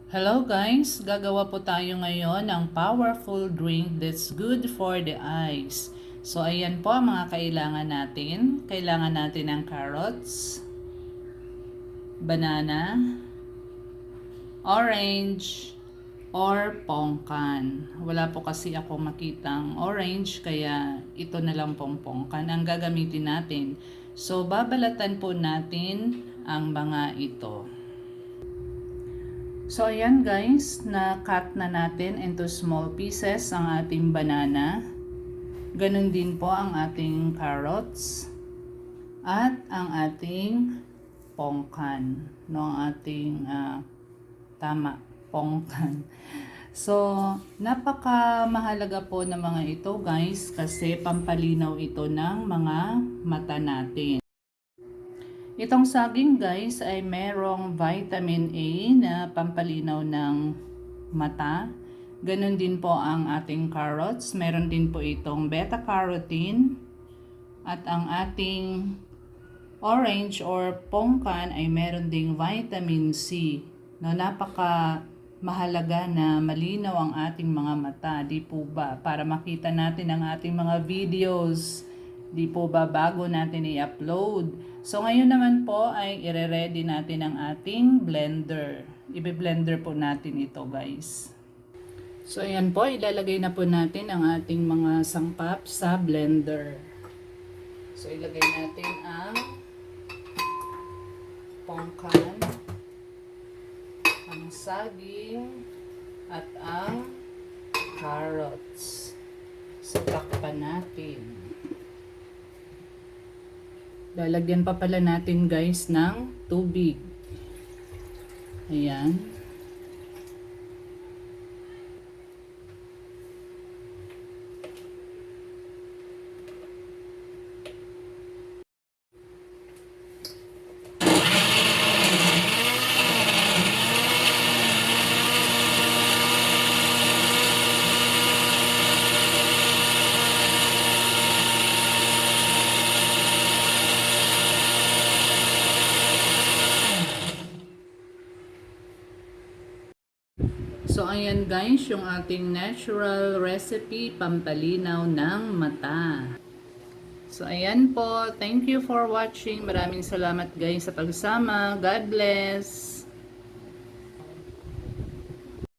Hello guys! Gagawa po tayo ngayon ng powerful drink that's good for the eyes. So ayan po ang mga kailangan natin. Kailangan natin ng carrots, banana, orange, or pongkan. Wala po kasi ako makitang orange kaya ito na lang pong pongkan ang gagamitin natin. So babalatan po natin ang mga ito. So ayan guys, na-cut na natin into small pieces ang ating banana. Ganun din po ang ating carrots at ang ating pongkan. No, ang ating pongkan. So, napaka mahalaga po ng mga ito guys kasi pampalinaw ito ng mga mata natin. Itong saging guys ay merong vitamin A na pampalinaw ng mata. Ganon din po ang ating carrots. Meron din po itong beta-carotene. At ang ating orange or pongkan ay meron ding vitamin C. No, napaka mahalaga na malinaw ang ating mga mata. Di po ba? Para makita natin ang ating mga videos. Di po ba bago natin i-upload? So ngayon naman po ay ire-ready natin ang ating blender. Ibe-blender po natin ito guys. So ayan po, ilalagay na po natin ang ating mga sangkap sa blender. So ilagay natin ang pongkan, ang saging, at ang carrots. So takpan natin. Lalagyan pa pala natin guys ng tubig. Ayan. So ayan guys, yung ating natural recipe pampalinaw ng mata. So ayan po, thank you for watching. Maraming salamat guys sa pagsama. God bless!